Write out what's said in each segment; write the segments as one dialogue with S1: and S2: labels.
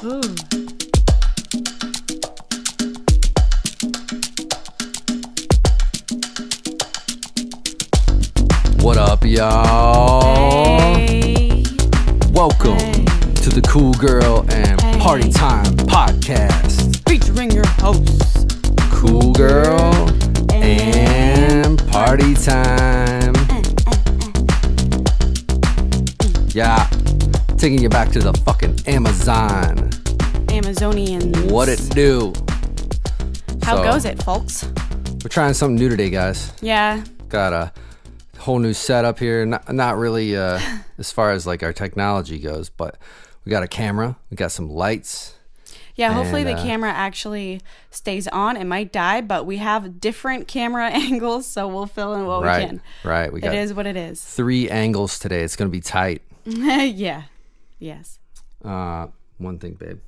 S1: Ooh.
S2: What up, y'all?
S1: Hey.
S2: Welcome
S1: Hey.
S2: to the Cool Girl and Party Time podcast.
S1: Featuring your hosts,
S2: Cool Girl and Party Time. Yeah, taking you back to the fucking Amazon.
S1: Amazonians.
S2: What it do?
S1: How
S2: So,
S1: goes it, folks?
S2: We're trying something new today, guys.
S1: Yeah.
S2: Got a whole new setup here. Not really as far as like our technology goes, but we got a camera. We got some lights.
S1: Yeah, hopefully
S2: And,
S1: the camera actually stays on. It might die, but we have different camera angles, so we'll fill in what we can.
S2: Right. We got
S1: It is what it is.
S2: 3 angles today. It's going to be tight.
S1: Yeah. Yes.
S2: One thing, babe.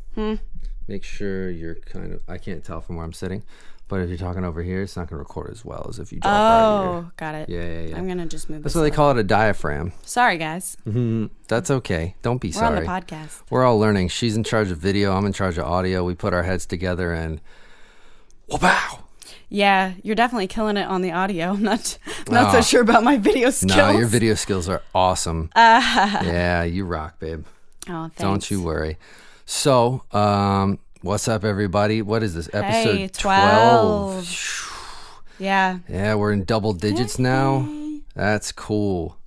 S2: Make sure you're kind of, I can't tell from where I'm sitting, but if you're talking over here, it's not going to record as well as if you drop right here.
S1: Got it.
S2: Yeah.
S1: I'm going to just move
S2: That's
S1: this
S2: what they
S1: way.
S2: call it, a diaphragm.
S1: Sorry, guys.
S2: That's okay. Don't be
S1: We're
S2: sorry.
S1: on the podcast.
S2: We're all learning. She's in charge of video. I'm in charge of audio. We put our heads together and wow.
S1: Yeah, you're definitely killing it on the audio. I'm not so sure about my video skills.
S2: No, your video skills are awesome. Yeah, you rock, babe.
S1: Oh, thanks.
S2: Don't you worry. So, what's up, everybody? What is this? Episode
S1: Hey, 12. Yeah.
S2: Yeah, we're in double digits now. That's cool.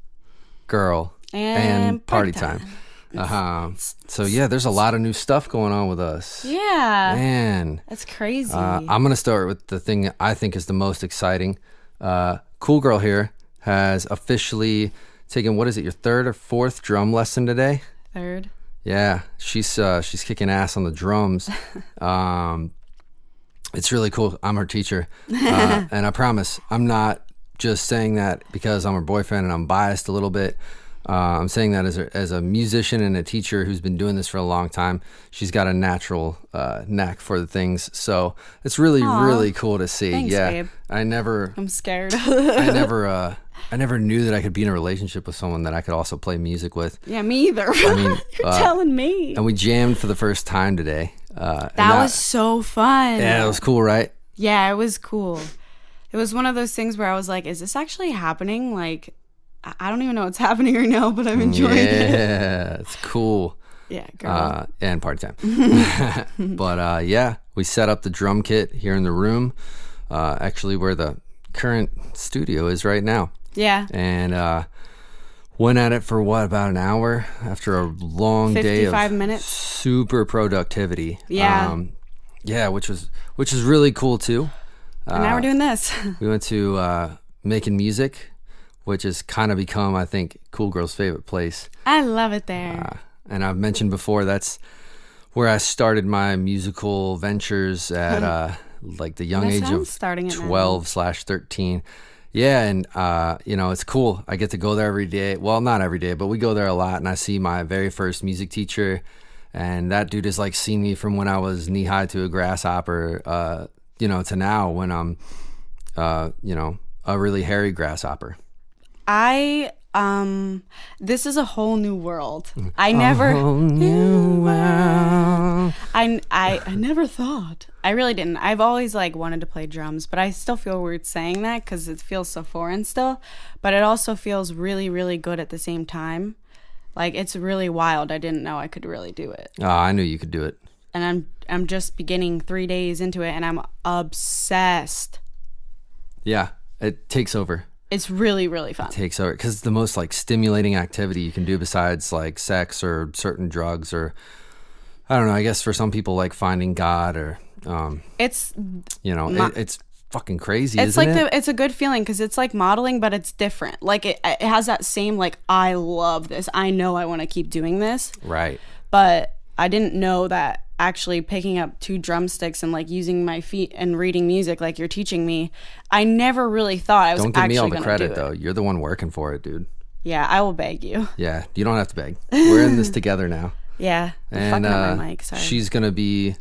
S2: Girl.
S1: And
S2: party
S1: party
S2: time. So, yeah, there's a lot of new stuff going on with us.
S1: Yeah.
S2: Man.
S1: That's crazy.
S2: I'm going to start with the thing I think is the most exciting. Cool Girl here has officially taken, what is it, your third or fourth drum lesson today?
S1: Third.
S2: Yeah, she's kicking ass on the drums. It's really cool. I'm her teacher, and I promise I'm not just saying that because I'm her boyfriend and I'm biased a little bit. I'm saying that as a musician and a teacher who's been doing this for a long time. She's got a natural knack for the things, so it's really really cool to see.
S1: Thanks,
S2: yeah,
S1: babe.
S2: I'm
S1: scared.
S2: I never knew that I could be in a relationship with someone that I could also play music with.
S1: Yeah, me either.
S2: I mean,
S1: You're telling me.
S2: And we jammed for the first time today. That
S1: was so fun.
S2: Yeah, it was cool, right?
S1: Yeah, it was cool. It was one of those things where I was like, is this actually happening? Like, I don't even know what's happening right now, but I'm enjoying it.
S2: Yeah, it's cool.
S1: Yeah, girl.
S2: And party time. But yeah, we set up the drum kit here in the room, actually where the current studio is right now.
S1: Yeah.
S2: And went at it for about an hour after a long day of
S1: 55 minutes.
S2: Super productivity.
S1: Yeah.
S2: Yeah, which is really cool too.
S1: And now we're doing this.
S2: We went to Making Music, which has kind of become, I think, Cool Girl's favorite place.
S1: I love it there.
S2: And I've mentioned before, that's where I started my musical ventures at like the young age of 12/13. Yeah, and it's cool. I get to go there every day. Well, not every day, but we go there a lot, and I see my very first music teacher, and that dude has like seen me from when I was knee high to a grasshopper, to now when I'm, a really hairy grasshopper.
S1: This is a whole new world. I never thought. I really didn't. I've always wanted to play drums, but I still feel weird saying that because it feels so foreign still. But it also feels really, really good at the same time. Like, it's really wild. I didn't know I could really do it.
S2: Oh, I knew you could do it.
S1: And I'm just beginning 3 days into it, and I'm obsessed.
S2: Yeah, it takes over.
S1: It's really, really fun.
S2: It takes over because it's the most stimulating activity you can do besides sex or certain drugs or I don't know. I guess for some people finding God or
S1: it's
S2: it's fucking crazy.
S1: It's
S2: isn't it?
S1: It's a good feeling because it's like modeling, but it's different. Like it has that same I love this. I know I want to keep doing this.
S2: Right.
S1: But I didn't know that actually picking up 2 drumsticks and using my feet and reading music like you're teaching me, I never really thought I was
S2: Don't
S1: actually
S2: give me all
S1: going
S2: the
S1: to
S2: credit
S1: do
S2: though.
S1: it.
S2: You're the one working for it, dude.
S1: Yeah, I will beg you.
S2: Yeah, you don't have to beg. We're in this together now.
S1: Yeah, I'm
S2: And
S1: fucking up my mic. Sorry.
S2: she's gonna be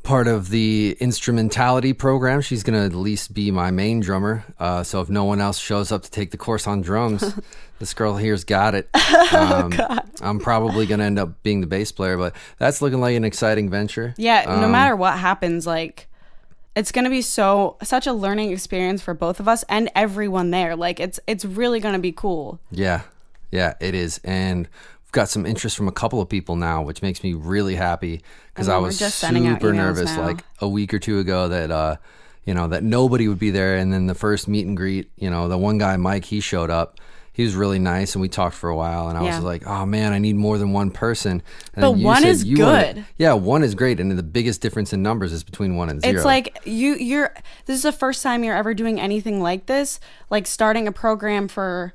S2: part of the Instrumentality program. She's going to at least be my main drummer. So if no one else shows up to take the course on drums, this girl here's got it. I'm probably going to end up being the bass player, but that's looking like an exciting venture.
S1: Yeah, no matter what happens, like, it's going to be such a learning experience for both of us and everyone there. Like, it's really going to be cool.
S2: Yeah, it is. And we've got some interest from a couple of people now, which makes me really happy, because I was just super nervous now. Like a week or two ago that that nobody would be there. And then the first meet and greet, the one guy, Mike, he showed up. He was really nice, and we talked for a while, and I was like, oh man, I need more than one person. And
S1: but one is good.
S2: One is great, and the biggest difference in numbers is between 1 and 0.
S1: It's like this is the first time you're ever doing anything like this, like starting a program for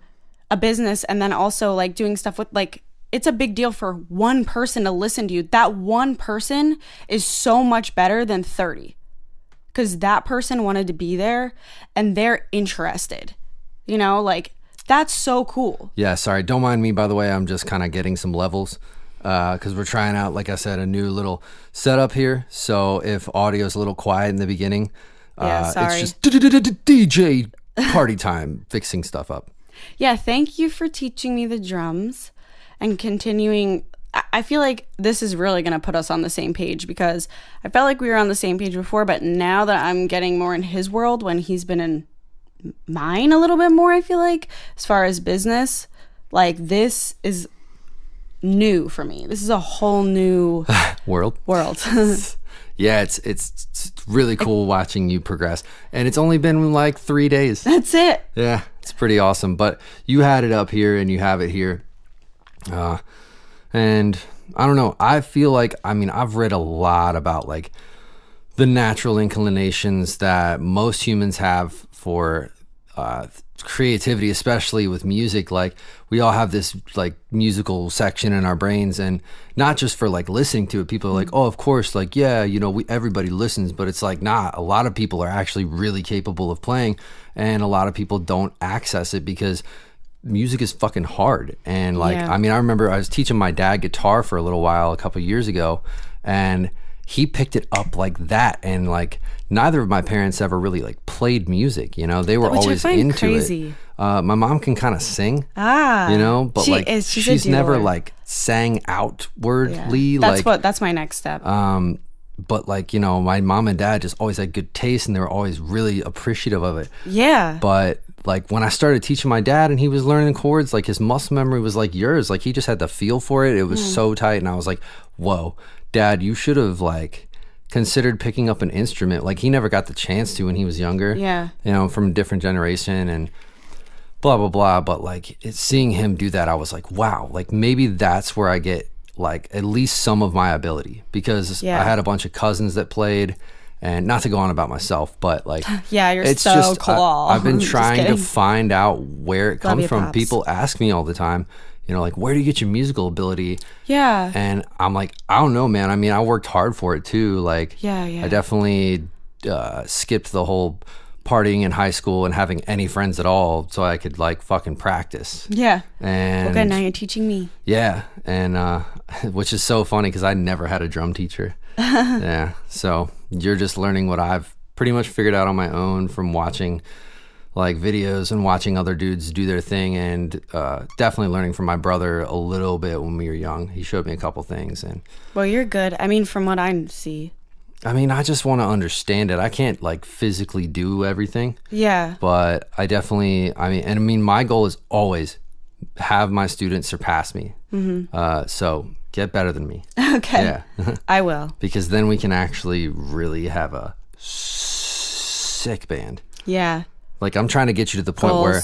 S1: a business, and then also like doing stuff with, like, it's a big deal for one person to listen to you. That one person is so much better than 30, because that person wanted to be there and they're interested, like, that's so cool.
S2: Yeah, sorry. Don't mind me, by the way. I'm just kind of getting some levels because we're trying out, like I said, a new little setup here. So if audio is a little quiet in the beginning, it's just DJ party time, fixing stuff up.
S1: Yeah, thank you for teaching me the drums and continuing. I feel like this is really going to put us on the same page, because I felt like we were on the same page before, but now that I'm getting more in his world when he's been in mine a little bit more, I feel like, as far as business, like, this is new for me. This is a whole new
S2: world. Yeah, it's really cool watching you progress, and it's only been like 3 days.
S1: That's it.
S2: Yeah, it's pretty awesome. But you had it up here and you have it here, and I don't know, I feel like, I've read a lot about like the natural inclinations that most humans have for creativity, especially with music. Like, we all have this like musical section in our brains, and not just for like listening to it. People are like, oh, of course, like, yeah, everybody listens, but it's like, nah, a lot of people are actually really capable of playing, and a lot of people don't access it because music is fucking hard. And like, I remember I was teaching my dad guitar for a little while a couple of years ago, and he picked it up like that, and like, neither of my parents ever really like played music, they were always into crazy. It. My mom can kind of sing, but she's never like sang outwardly. Yeah.
S1: That's my next step.
S2: But like, my mom and dad just always had good taste, and they were always really appreciative of it.
S1: Yeah.
S2: But like, when I started teaching my dad and he was learning chords, like, his muscle memory was like yours. Like, he just had the feel for it. It was so tight, and I was like, whoa, Dad, you should have like considered picking up an instrument. Like, he never got the chance to when he was younger.
S1: Yeah.
S2: From a different generation and blah, blah, blah. But like, seeing him do that, I was like, wow, like, maybe that's where I get like at least some of my ability, because I had a bunch of cousins that played, and not to go on about myself, but like,
S1: yeah, you're
S2: it's
S1: so
S2: just,
S1: cool.
S2: I've been trying to find out where it comes from.
S1: Pops.
S2: People ask me all the time, like, where do you get your musical ability?
S1: Yeah.
S2: And I'm like, I don't know, man. I worked hard for it too. Like, I definitely skipped the whole partying in high school and having any friends at all, so I could like fucking practice.
S1: Yeah.
S2: And
S1: okay, now you're teaching me.
S2: Yeah. And which is so funny, because I never had a drum teacher. Yeah. So you're just learning what I've pretty much figured out on my own from watching like videos and watching other dudes do their thing, and definitely learning from my brother a little bit when we were young. He showed me a couple things. And
S1: well, you're good. From what I see,
S2: I just want to understand it. I can't like physically do everything.
S1: Yeah.
S2: But I definitely, my goal is always have my students surpass me. Mm-hmm. So get better than me.
S1: Okay.
S2: Yeah.
S1: I will.
S2: Because then we can actually really have a sick band.
S1: Yeah.
S2: Like, I'm trying to get you to the point where,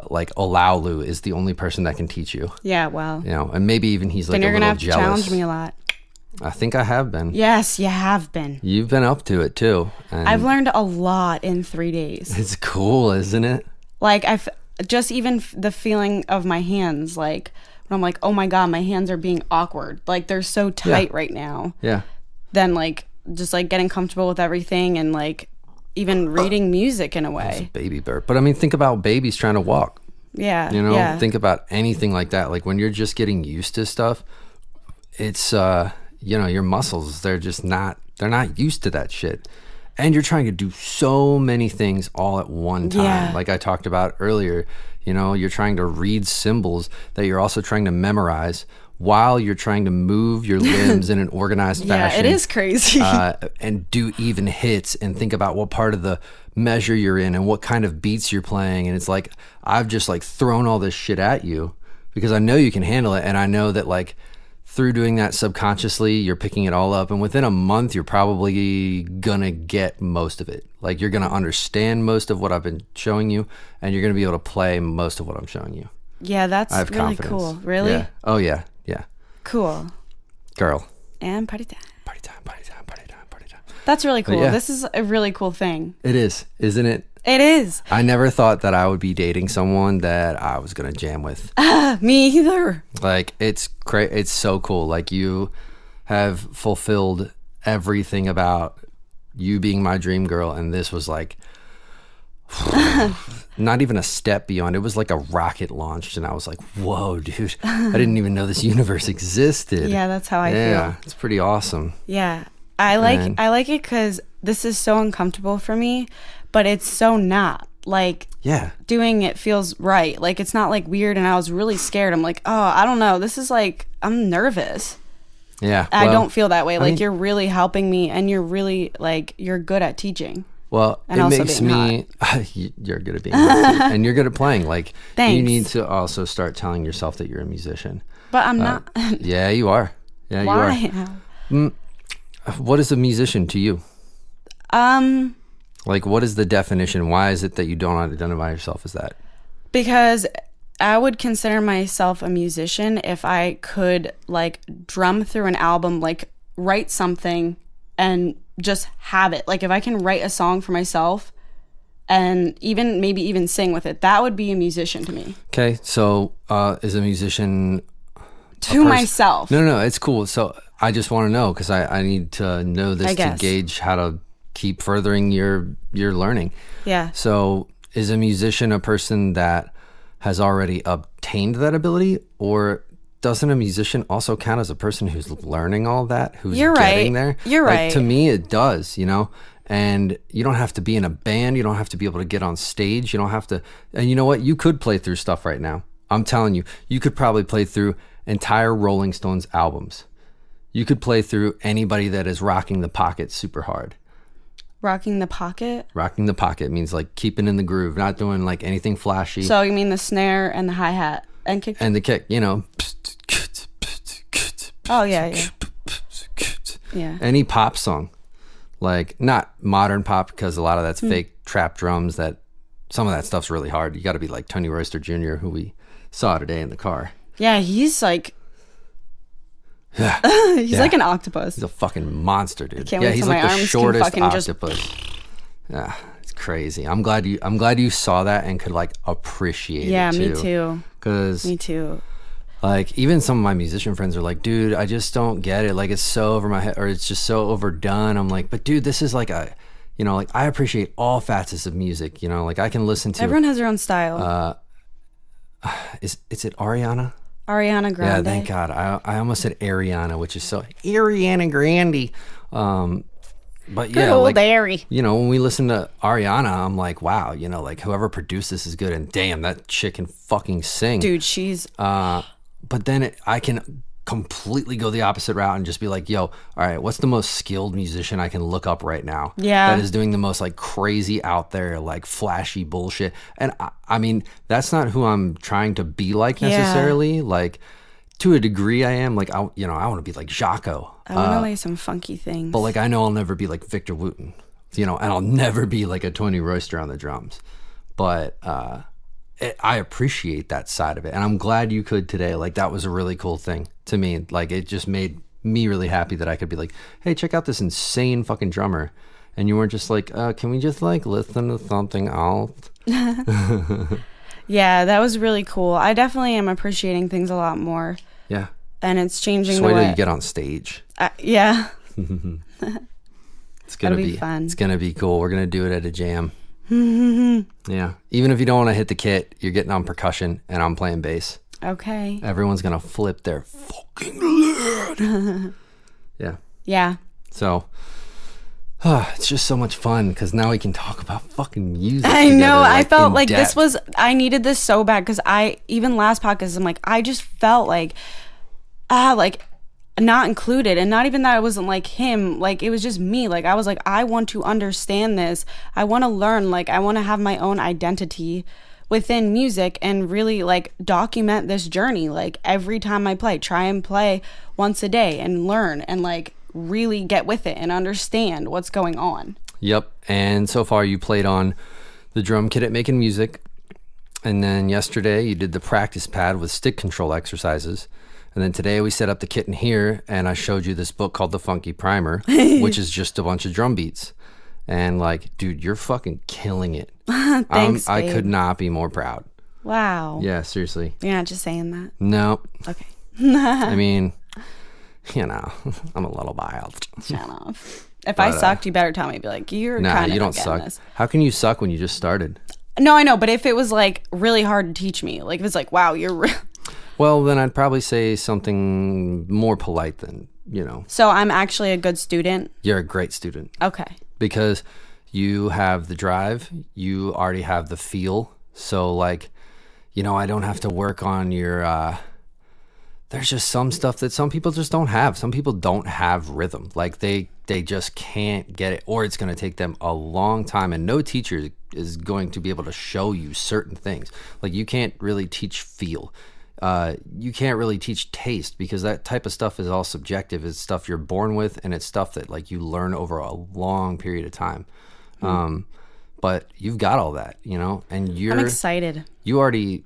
S2: like, Olaolu is the only person that can teach you.
S1: Yeah, well.
S2: And maybe even he's like a little jealous. Then you're going to have to
S1: challenge me a lot.
S2: I think I have been.
S1: Yes, you have been.
S2: You've been up to it, too.
S1: I've learned a lot in 3 days.
S2: It's cool, isn't it?
S1: Like, just even the feeling of my hands, like, when I'm like, oh my God, my hands are being awkward. Like, they're so tight right now.
S2: Yeah.
S1: Then, like, just, like, getting comfortable with everything and, like, even reading music in a way.
S2: That's a baby bird. But think about babies trying to walk.
S1: Yeah.
S2: Think about anything like that. Like, when you're just getting used to stuff, it's your muscles, they're not used to that shit. And you're trying to do so many things all at one time.
S1: Yeah.
S2: Like I talked about earlier, you're trying to read symbols that you're also trying to memorize while you're trying to move your limbs in an organized fashion.
S1: Yeah, it is crazy.
S2: And do even hits and think about what part of the measure you're in and what kind of beats you're playing. And it's like, I've just like thrown all this shit at you because I know you can handle it. And I know that like through doing that subconsciously, you're picking it all up. And within a month, you're probably gonna get most of it. Like you're gonna understand most of what I've been showing you, and you're gonna be able to play most of what I'm showing you.
S1: Yeah, that's really confidence. Cool. Really?
S2: Yeah. Oh yeah. Yeah.
S1: Cool.
S2: Girl.
S1: And party time.
S2: Party time, party time, party time, party time.
S1: That's really cool. Yeah. This is a really cool thing.
S2: It is, isn't it?
S1: It is.
S2: I never thought that I would be dating someone that I was gonna jam with.
S1: Me either.
S2: Like it's great. It's so cool. Like you have fulfilled everything about you being my dream girl, and this was like not even a step beyond. It was like a rocket launched, and I was like, "Whoa, dude! I didn't even know this universe existed."
S1: Yeah, that's how I feel.
S2: Yeah, it's pretty awesome.
S1: Yeah, I like it because this is so uncomfortable for me. But it's so not. Like, doing it feels right. Like, it's not, like, weird, and I was really scared. I'm like, oh, I don't know. This is, like, I'm nervous.
S2: Yeah.
S1: I don't feel that way. Like, you're really helping me, and you're really, like, you're good at teaching.
S2: Well, and it makes me... you're good at being hot, and you're good at playing. Like,
S1: Thanks.
S2: You need to also start telling yourself that you're a musician.
S1: But I'm not.
S2: Yeah, you are. Yeah,
S1: Why?
S2: You are. What is a musician to you? Like, what is the definition? Why is it that you don't identify yourself as that?
S1: Because I would consider myself a musician if I could, like, drum through an album, like, write something and just have it. Like, if I can write a song for myself and maybe even sing with it, that would be a musician to me.
S2: Okay, so is a musician...
S1: To myself.
S2: No, it's cool. So I just want to know, because I need to know this to gauge how to keep furthering your learning.
S1: Yeah.
S2: So is a musician a person that has already obtained that ability, or doesn't a musician also count as a person who's learning all that, who's getting there?
S1: You're right.
S2: To me, it does, and you don't have to be in a band. You don't have to be able to get on stage. You don't have to, and you know what? You could play through stuff right now. I'm telling you, you could probably play through entire Rolling Stones albums. You could play through anybody that is rocking the pocket super hard.
S1: Rocking the pocket?
S2: Rocking the pocket means like keeping in the groove, not doing like anything flashy.
S1: So you mean the snare and the hi-hat and kick?
S2: And the kick,
S1: Oh, yeah. Yeah.
S2: Any pop song. Like, not modern pop, because a lot of that's fake trap drums. That some of that stuff's really hard. You got to be like Tony Royster Jr., who we saw today in the car.
S1: Yeah, he's like... he's like an octopus.
S2: He's a fucking monster, dude.
S1: Can't wait
S2: he's
S1: till
S2: like
S1: my
S2: the
S1: arms
S2: shortest
S1: can
S2: octopus. Yeah, it's crazy. I'm glad you saw that and could like appreciate it too.
S1: Yeah, me too.
S2: Me
S1: too.
S2: Like, even some of my musician friends are like, dude, I just don't get it. Like, it's so over my head, or it's just so overdone. I'm like, but dude, this is like like I appreciate all facets of music. Like I can listen to.
S1: Everyone has their own style.
S2: Is it Ariana?
S1: Ariana Grande.
S2: Yeah, thank God. I almost said Ariana, which is so Ariana Grande. But yeah,
S1: old
S2: like
S1: Ari.
S2: When we listen to Ariana, I'm like, wow, like whoever produced this is good, and damn, that chick can fucking sing,
S1: dude. She's.
S2: But then I can completely go the opposite route and just be like, yo, all right, what's the most skilled musician I can look up right now?
S1: Yeah.
S2: That is doing the most like crazy out there, like flashy bullshit. And I mean, that's not who I'm trying to be like necessarily. Yeah. Like to a degree I am like, I want to be like Jaco.
S1: I want to lay some funky things.
S2: But like, I know I'll never be like Victor Wooten, and I'll never be like a Tony Royster on the drums. But, I appreciate that side of it, and I'm glad you could today. Like that was a really cool thing to me. Like it just made me really happy that I could be like, hey, check out this insane fucking drummer, and you weren't just like, can we just like listen to something else?
S1: Yeah, that was really cool. I definitely am appreciating things a lot more.
S2: Yeah,
S1: and it's changing
S2: just
S1: the way.
S2: Wait till you get on stage.
S1: Yeah,
S2: it's gonna be fun. It's gonna be cool. We're gonna do it at a jam. Yeah, even if you don't want to hit the kit, you're getting on percussion and I'm playing bass.
S1: Okay.
S2: Everyone's gonna flip their fucking lid. Yeah.
S1: Yeah.
S2: So it's just so much fun because now we can talk about fucking music.
S1: I know. I felt like
S2: depth.
S1: I needed this so bad because even last podcast, I'm like, I just felt like not included, and not even that it wasn't like him, like it was just me. Like I was like, I want to understand this. I want to learn. Like I want to have my own identity within music and really like document this journey. Like every time I try and play once a day and learn and like really get with it and understand what's going on.
S2: Yep. And so far you played on the drum kit at Making Music, and then yesterday you did the practice pad with stick control exercises, and then today we set up the kit in here and I showed you this book called The Funky Primer, which is just a bunch of drum beats. And like, dude, you're fucking killing it.
S1: Thanks,
S2: I
S1: babe.
S2: could not be more proud.
S1: Wow.
S2: Yeah, seriously.
S1: You're not just saying that?
S2: No.
S1: Okay.
S2: I mean, you know, I'm a little biased.
S1: Shut up. If I sucked, you better tell me. Be like, you're
S2: nah,
S1: kind of
S2: you don't suck.
S1: this.
S2: How can you suck when you just started?
S1: No, I know, but if it was like really hard to teach me, like if it's like, wow, you're
S2: Well, then I'd probably say something more polite than, you know.
S1: So I'm actually a good student?
S2: You're a great student.
S1: Okay.
S2: Because you have the drive, you already have the feel. So like, you know, I don't have to work on your, there's just some stuff that some people just don't have. Some people don't have rhythm. Like they just can't get it, or it's going to take them a long time, and no teacher is going to be able to show you certain things. Like you can't really teach feel. You can't really teach taste, because that type of stuff is all subjective. It's stuff you're born with, and it's stuff that like you learn over a long period of time. But you've got all that, you know, and
S1: I'm excited.
S2: You already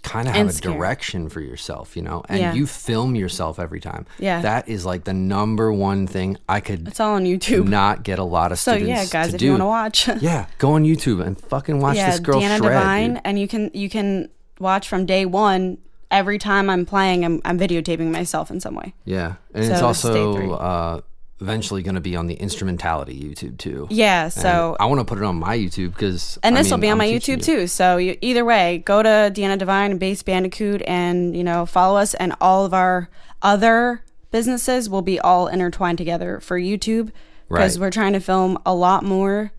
S2: kind of have a
S1: scared.
S2: direction for yourself, you know, and you film yourself every time.
S1: Yeah.
S2: That is like the number one thing I could.
S1: It's all on YouTube.
S2: Not get a lot of students.
S1: So yeah, guys,
S2: to
S1: if
S2: do.
S1: you want to watch.
S2: Yeah, go on YouTube and fucking watch this girl
S1: Deanna
S2: shred.
S1: Divine,
S2: dude.
S1: and you can watch from day one. Every time I'm playing, I'm videotaping myself in some way.
S2: Yeah, and
S1: So
S2: it's
S1: this is day
S2: also eventually going to be on the Instrumentality YouTube too.
S1: Yeah, so
S2: and I want to put it on my YouTube because
S1: this will be on my YouTube too. So either way, go to Deanna Divine and Bass Bandicoot, and follow us, and all of our other businesses will be all intertwined together for YouTube, because we're trying to film a lot more.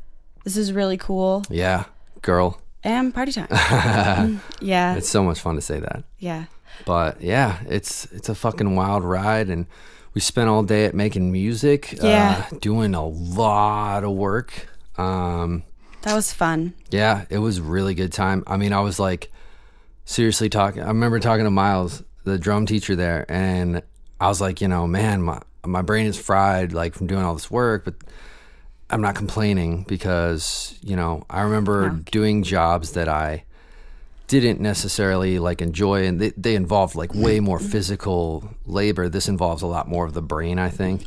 S1: This is really cool.
S2: Yeah, girl.
S1: And party time. Yeah.
S2: It's so much fun to say that.
S1: Yeah.
S2: But yeah, it's a fucking wild ride, and we spent all day at Making Music, doing a lot of work.
S1: That was fun.
S2: Yeah, it was a really good time. I mean, I was like seriously talking. I remember talking to Miles, the drum teacher there, and I was like, man, my brain is fried like from doing all this work, but I'm not complaining, because, I remember doing jobs that I didn't necessarily like enjoy, and they involved like way more physical labor. This involves a lot more of the brain, I think.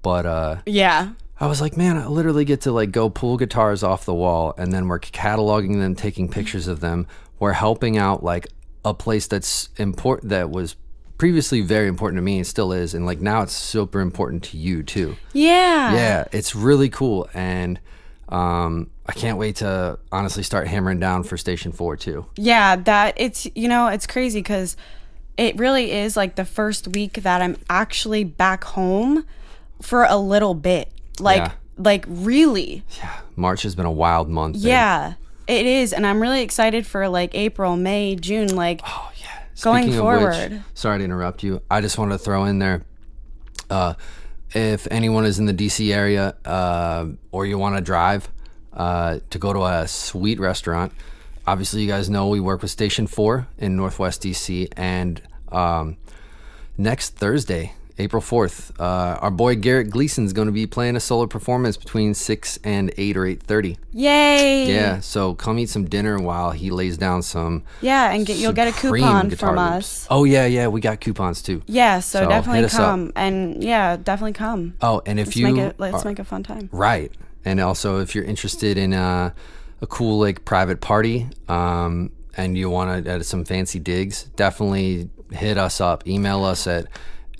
S2: But
S1: yeah,
S2: I was like, man, I literally get to like go pull guitars off the wall, and then we're cataloging them, taking pictures of them. We're helping out like a place that's important, that was previously very important to me and still is, and like now it's super important to you too. Yeah, it's really cool, and I can't wait to honestly start hammering down for Station 4 too.
S1: Yeah, that it's it's crazy, because it really is like the first week that I'm actually back home for a little bit, like really.
S2: Yeah, March has been a wild month.
S1: Yeah, it is, and I'm really excited for like April, May, June, like going forward.
S2: Which, sorry to interrupt you. I just wanted to throw in there, if anyone is in the DC area, or you want to drive to go to a sweet restaurant, obviously you guys know we work with Station 4 in Northwest DC, and next Thursday, April 4th, our boy Garrett Gleason's going to be playing a solo performance between 6 and 8 or 8:30.
S1: Yay!
S2: Yeah, so come eat some dinner while he lays down some.
S1: Yeah, and you'll get a coupon from us.
S2: Oh yeah, we got coupons too.
S1: Yeah, so definitely come, and definitely come.
S2: Oh, and if
S1: let's make a fun time.
S2: Right, and also if you're interested in a cool like private party, and you want to add some fancy digs, definitely hit us up. Email us at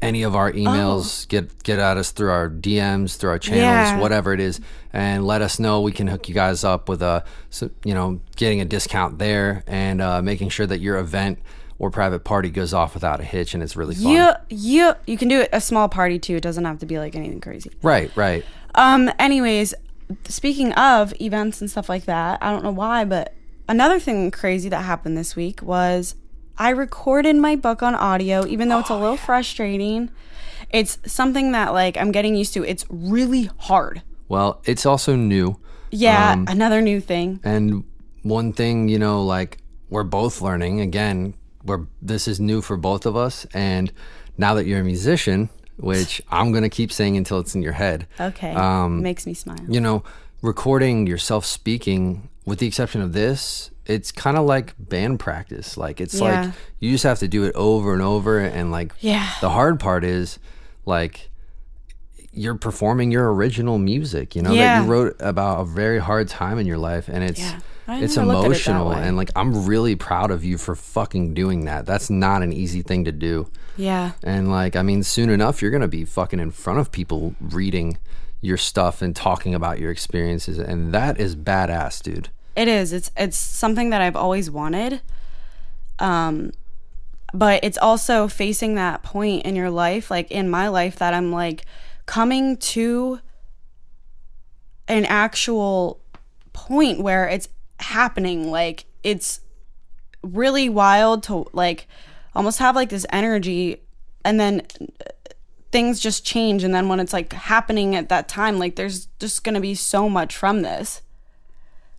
S2: any of our emails, get at us through our DMs, through our channels, whatever it is, and let us know. We can hook you guys up with getting a discount there, and making sure that your event or private party goes off without a hitch, and it's really fun.
S1: Yeah. You can do it a small party too. It doesn't have to be like anything crazy.
S2: Right.
S1: Anyways, speaking of events and stuff like that, I don't know why, but another thing crazy that happened this week was I recorded my book on audio, even though it's a little frustrating. It's something that like I'm getting used to. It's really hard.
S2: Well, it's also new.
S1: Yeah, another new thing.
S2: And one thing, you know, like we're both learning again. This is new for both of us, and now that you're a musician, which I'm gonna keep saying until it's in your head.
S1: Okay, makes me smile.
S2: You know, recording yourself speaking, with the exception of this, it's kind of like band practice. Like it's like you just have to do it over and over, and like the hard part is like you're performing your original music. You know that you wrote about a very hard time in your life, and it's emotional, and like I'm really proud of you for fucking doing that. That's not an easy thing to do.
S1: Yeah.
S2: And like I mean, soon enough you're gonna be fucking in front of people reading your stuff and talking about your experiences, and that is badass, dude.
S1: It is. It's something that I've always wanted. But it's also facing that point in your life, like in my life, that I'm like coming to an actual point where it's happening. Like it's really wild to like almost have like this energy, and then things just change, and then when it's like happening at that time, like there's just gonna be so much from this.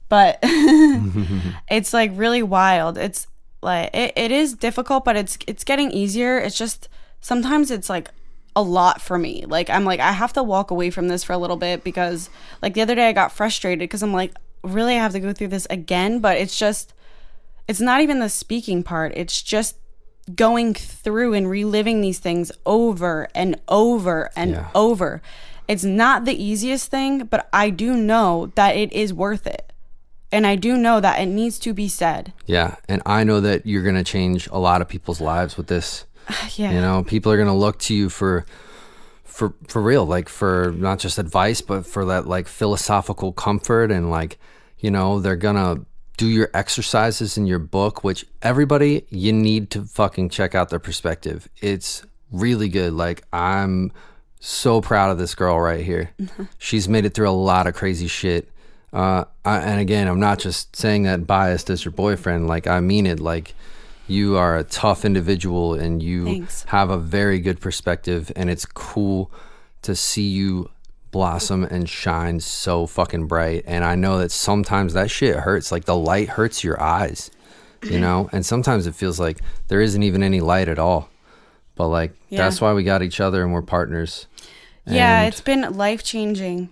S1: But it's like really wild. It's like it is difficult, but it's getting easier. It's just sometimes it's like a lot for me. Like I'm like I have to walk away from this for a little bit, because like the other day I got frustrated because I'm like, really, I have to go through this again? But it's not even the speaking part. It's just going through and reliving these things over and over and over. It's not the easiest thing, but I do know that it is worth it. And I do know that it needs to be said.
S2: Yeah. And I know that you're going to change a lot of people's lives with this.
S1: Yeah.
S2: You know, people are going to look to you for real, like for not just advice, but for that like philosophical comfort. And like, you know, they're going to do your exercises in your book, which everybody, you need to fucking check out their perspective. It's really good. Like I'm so proud of this girl right here. She's made it through a lot of crazy shit. And again, I'm not just saying that biased as your boyfriend. Like I mean it. Like you are a tough individual, and you have a very good perspective, and it's cool to see you blossom and shine so fucking bright. And I know that sometimes that shit hurts. Like the light hurts your eyes, you know, and sometimes it feels like there isn't even any light at all. But like that's why we got each other, and we're partners.
S1: Yeah, it's been life-changing.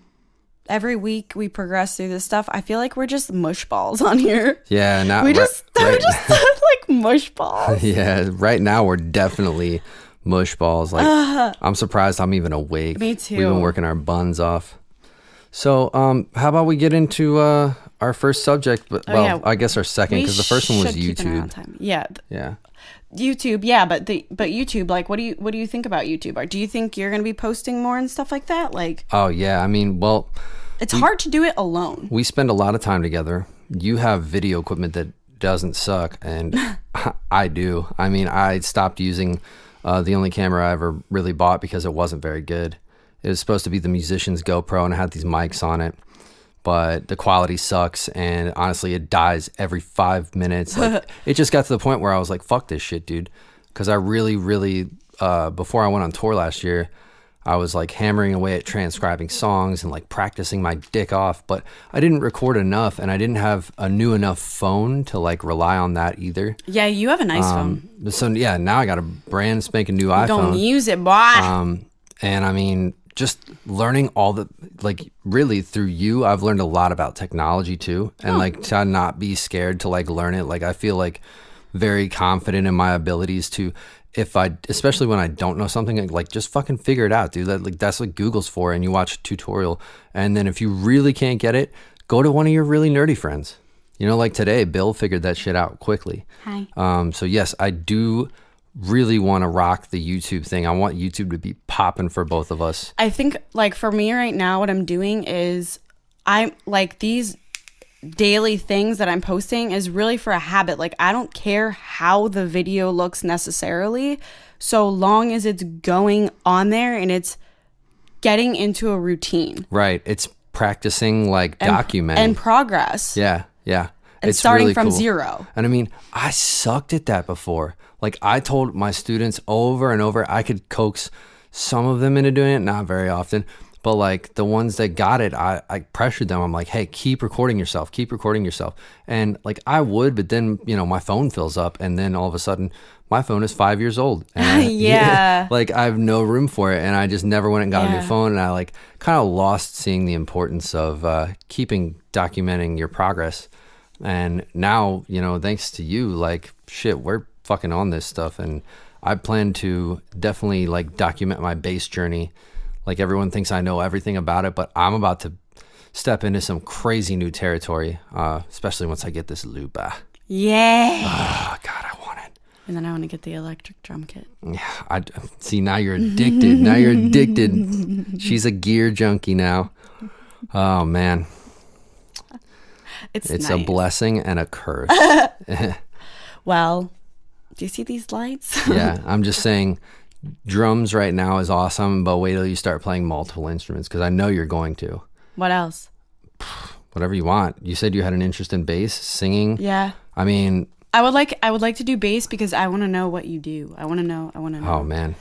S1: Every week we progress through this stuff. I feel like we're just mush balls on here.
S2: Yeah,
S1: we're just like mush balls.
S2: Yeah, right now we're definitely mush balls. Like I'm surprised I'm even awake.
S1: Me too.
S2: We've been working our buns off. So, how about we get into our first subject? But I guess our second, because the first one was YouTube.
S1: Yeah. YouTube, but YouTube, like, what do you think about YouTube? Or do you think you're gonna be posting more and stuff like that? Like,
S2: oh yeah, I mean, well,
S1: it's hard to do it alone.
S2: We spend a lot of time together. You have video equipment that doesn't suck, and I do. I mean, I stopped using the only camera I ever really bought because it wasn't very good. It was supposed to be the musician's GoPro, and it had these mics on it, but the quality sucks, and honestly it dies every 5 minutes. Like, it just got to the point where I was like, fuck this shit, dude. Because I really before I went on tour last year, I was like hammering away at transcribing songs and like practicing my dick off, but I didn't record enough, and I didn't have a new enough phone to like rely on that either.
S1: Yeah, you have a nice phone.
S2: So yeah, now I got a brand spanking new iPhone.
S1: Don't use it, boy.
S2: And I mean, just learning all the, like, really through you, I've learned a lot about technology too, and like to not be scared to like learn it. Like I feel like very confident in my abilities to, especially when I don't know something, like just fucking figure it out, dude. That's what Google's for, and you watch a tutorial, and then if you really can't get it, go to one of your really nerdy friends. You know, like today, Bill figured that shit out quickly.
S1: Hi.
S2: So yes, I do really want to rock the YouTube thing. I want YouTube to be popping for both of us.
S1: I think like for me right now, what I'm doing is I'm like these daily things that I'm posting is really for a habit. Like, I don't care how the video looks necessarily, so long as it's going on there and it's getting into a routine.
S2: Right. It's practicing, like, documenting.
S1: And progress.
S2: Yeah.
S1: And
S2: it's
S1: starting
S2: really
S1: from
S2: cool.
S1: zero.
S2: And I mean, I sucked at that before. Like, I told my students over and over, I could coax some of them into doing it, not very often. But, like, the ones that got it, I pressured them. I'm like, hey, keep recording yourself. And, like, I would, but then, you know, my phone fills up. And then all of a sudden, my phone is 5 years old. And
S1: Yeah.
S2: Like, I have no room for it. And I just never went and got a new phone. And I, like, kind of lost seeing the importance of documenting your progress. And now, you know, thanks to you, like, shit, we're fucking on this stuff. And I plan to definitely, like, document my bass journey. Like, everyone thinks I know everything about it, but I'm about to step into some crazy new territory, especially once I get this loop.
S1: Yeah.
S2: Oh, God, I want it.
S1: And then I want to get the electric drum kit.
S2: Yeah, see, now you're addicted. She's a gear junkie now. Oh, man.
S1: It's
S2: nice.
S1: A
S2: blessing and a curse.
S1: Well, do you see these lights?
S2: Yeah, I'm just saying drums right now is awesome, but wait till you start playing multiple instruments, because I know you're going to.
S1: What else?
S2: Whatever you want. You said you had an interest in bass, singing.
S1: Yeah.
S2: I mean,
S1: I would like to do bass because I want to know what you do. I want to know.
S2: Oh, man.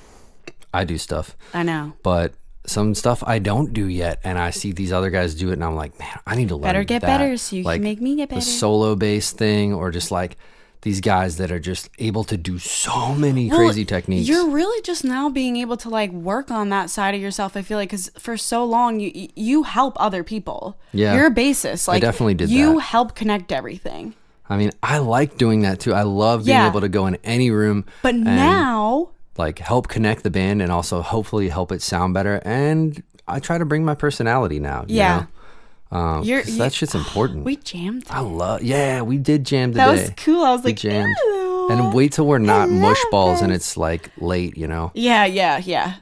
S2: I do stuff.
S1: I know.
S2: But some stuff I don't do yet, and I see these other guys do it, and I'm like, man, I need to learn
S1: Better get
S2: that.
S1: better so you
S2: like,
S1: can make me get better.
S2: The solo bass thing, or just like these guys that are just able to do so many crazy techniques.
S1: You're really just now being able to, like, work on that side of yourself, I feel like, because for so long you help other people.
S2: Yeah.
S1: You're a bassist. Like,
S2: I definitely did
S1: you
S2: that.
S1: help connect everything.
S2: I mean, I like doing that too. I love being able to go in any room.
S1: But now,
S2: like, help connect the band and also hopefully help it sound better. And I try to bring my personality now. You know? That shit's important.
S1: We jammed today.
S2: We did jam today.
S1: That was cool. I was like,
S2: jammed.
S1: ew.
S2: And wait till we're not mush balls and it's like late, you know?
S1: Yeah.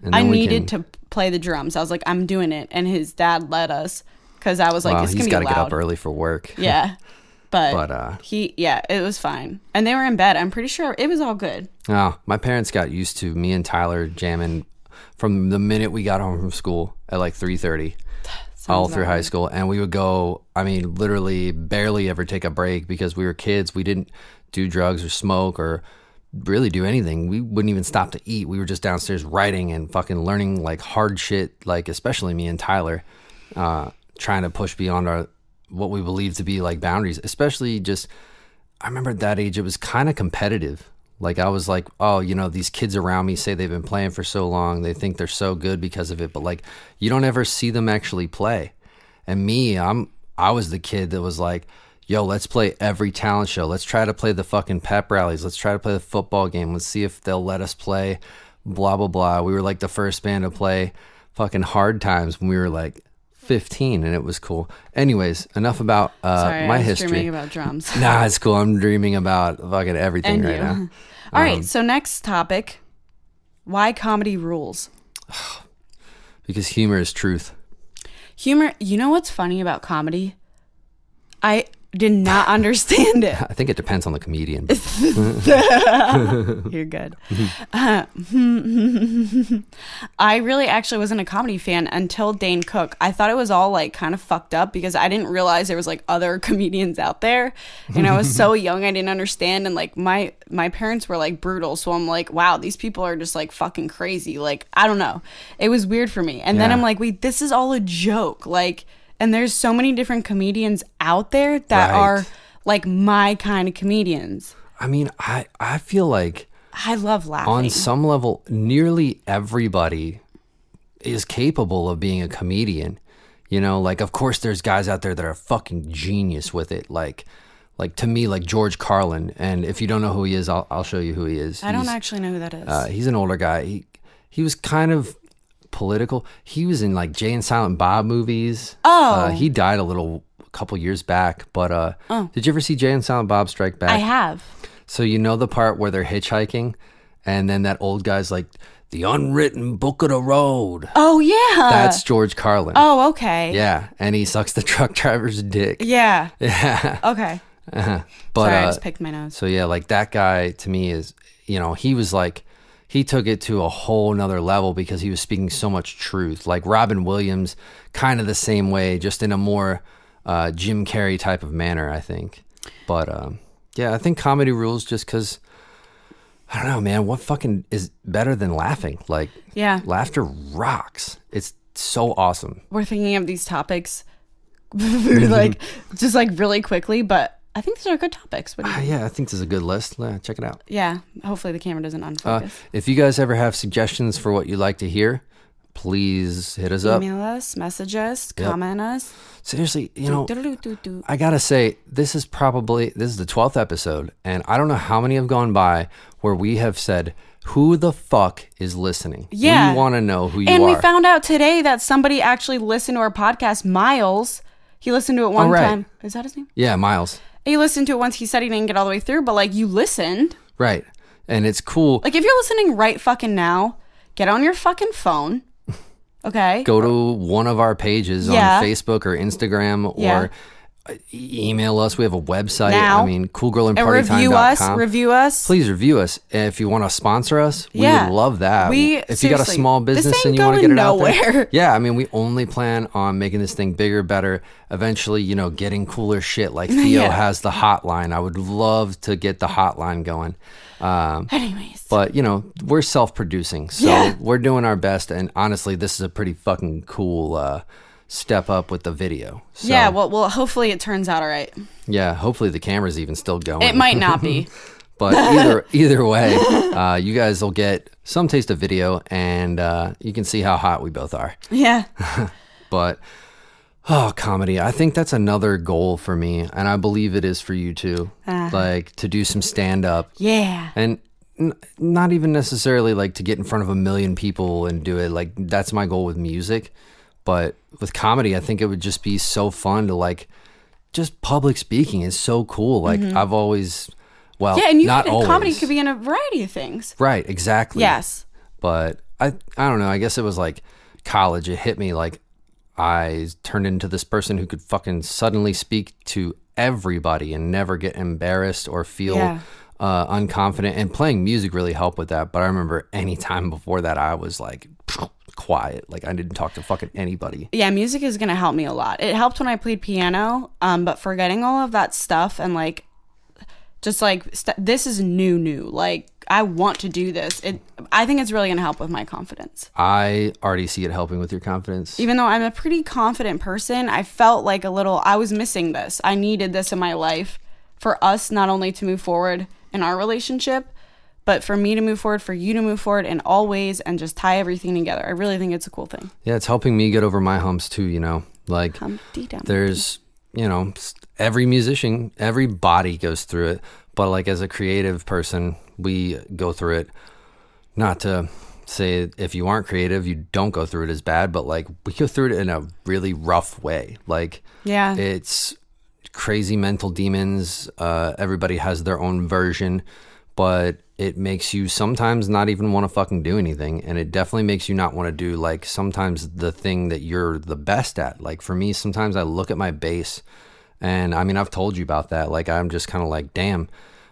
S2: And
S1: I
S2: then
S1: needed to play the drums. I was like, I'm doing it. And his dad let us because I was like, it's going to be loud.
S2: He's got to get up early for work.
S1: Yeah. But it was fine. And they were in bed. I'm pretty sure it was all good.
S2: Oh, my parents got used to me and Tyler jamming from the minute we got home from school at like 3:30. All through high school, and we would go, I mean, literally barely ever take a break because we were kids. We didn't do drugs or smoke or really do anything. We wouldn't even stop to eat. We were just downstairs writing and fucking learning, like, hard shit, like, especially me and Tyler, trying to push beyond what we believe to be, like, boundaries. Especially just, I remember at that age it was kind of competitive. Like, I was like, oh, you know, these kids around me say they've been playing for so long. They think they're so good because of it. But, like, you don't ever see them actually play. And me, I was the kid that was like, yo, let's play every talent show. Let's try to play the fucking pep rallies. Let's try to play the football game. Let's see if they'll let us play blah, blah, blah. We were, like, the first band to play fucking Hard Times when we were, like, 15, and it was cool. Anyways, enough about my history.
S1: Dreaming about drums.
S2: Nah, it's cool. I'm dreaming about fucking everything right now.
S1: All right, so next topic. Why comedy rules?
S2: Because humor is truth.
S1: Humor, you know what's funny about comedy? I did not understand it.
S2: I think it depends on the comedian.
S1: You're good. I really actually wasn't a comedy fan until Dane Cook. I thought it was all, like, kind of fucked up because I didn't realize there was, like, other comedians out there. And I was so young, I didn't understand. And, like, my parents were, like, brutal. So I'm like, wow, these people are just, like, fucking crazy. Like, I don't know. It was weird for me. And then I'm like, wait, this is all a joke. Like, and there's so many different comedians out there that are, like, my kind of comedians.
S2: I mean, I feel like
S1: I love laughing.
S2: On some level, nearly everybody is capable of being a comedian. You know, like, of course there's guys out there that are fucking genius with it. Like to me, like George Carlin. And if you don't know who he is, I'll show you who he is.
S1: I don't actually know who that is.
S2: He's an older guy. He was kind of political. He was in, like, Jay and Silent Bob movies. He died a couple years back, but did you ever see Jay and Silent Bob Strike Back?
S1: I have.
S2: So you know the part where they're hitchhiking and then that old guy's like, the unwritten book of the road.
S1: Oh, yeah.
S2: That's George Carlin.
S1: Oh, okay.
S2: Yeah, and he sucks the truck driver's dick.
S1: Yeah.
S2: Yeah.
S1: Okay.
S2: But
S1: sorry, I just picked my nose.
S2: So yeah, like that guy to me is, he was like, he took it to a whole nother level because he was speaking so much truth. Like Robin Williams, kind of the same way, just in a more Jim Carrey type of manner, I think. But yeah, I think comedy rules just because, I don't know, man, what fucking is better than laughing? Like,
S1: yeah,
S2: laughter rocks. It's so awesome.
S1: We're thinking of these topics like just like really quickly, but I think these are good topics.
S2: Yeah, I think this is a good list. Check it out.
S1: Yeah, hopefully the camera doesn't unfocus.
S2: If you guys ever have suggestions for what you'd like to hear, please hit us up.
S1: Email us, message us, comment us.
S2: Seriously, I gotta say, this is the 12th episode, and I don't know how many have gone by where we have said, who the fuck is listening?
S1: Yeah.
S2: We want to know who you are.
S1: And we found out today that somebody actually listened to our podcast, Miles. He listened to it one time. Is that his name?
S2: Yeah, Miles.
S1: He listened to it once. He said he didn't get all the way through, but like you listened.
S2: Right. And it's cool.
S1: Like if you're listening right fucking now, get on your fucking phone. Okay.
S2: Go to one of our pages on Facebook or Instagram or email us. We have a website.
S1: Now,
S2: I mean, coolgirlandpartytime.com.
S1: Review us.
S2: Please review us. If you want to sponsor us, we would love that. If you got a small business and you want to get it out there. Yeah, I mean, we only plan on making this thing bigger, better. Eventually, getting cooler shit. Like Theo has the hotline. I would love to get the hotline going.
S1: Anyways.
S2: But, we're self-producing. So we're doing our best. And honestly, this is a pretty fucking cool step up with the video. So,
S1: yeah, well, hopefully it turns out all right.
S2: Yeah, hopefully the camera's even still going.
S1: It might not be.
S2: But either way, you guys will get some taste of video, and you can see how hot we both are.
S1: Yeah.
S2: But, comedy. I think that's another goal for me, and I believe it is for you too. Like, to do some stand-up.
S1: Yeah.
S2: And not even necessarily, like, to get in front of 1 million people and do it. Like, that's my goal with music. But with comedy, I think it would just be so fun to, like, just public speaking is so cool. Like, I've always,
S1: and
S2: not always.
S1: Comedy could be in a variety of things.
S2: Right, exactly.
S1: Yes.
S2: But I don't know. I guess it was like college. It hit me like I turned into this person who could fucking suddenly speak to everybody and never get embarrassed or feel unconfident. And playing music really helped with that. But I remember any time before that, I was like quiet. Like I didn't talk to fucking anybody.
S1: Yeah, music is going to help me a lot. It helped when I played piano, but forgetting all of that stuff and like just like this is new. Like I want to do this. I think it's really going to help with my confidence.
S2: I already see it helping with your confidence.
S1: Even though I'm a pretty confident person, I felt like I was missing this. I needed this in my life for us not only to move forward in our relationship, but for me to move forward, for you to move forward in all ways and just tie everything together. I really think it's a cool thing.
S2: Yeah, it's helping me get over my humps too, Like
S1: Humpty Dumpty.
S2: There's, every musician, everybody goes through it. But like as a creative person, we go through it. Not to say if you aren't creative, you don't go through it as bad, but like we go through it in a really rough way. Like it's crazy mental demons. Everybody has their own version, but it makes you sometimes not even want to fucking do anything. And it definitely makes you not want to do like sometimes the thing that you're the best at. Like for me, sometimes I look at my bass and I mean, I've told you about that. Like I'm just kind of like, damn,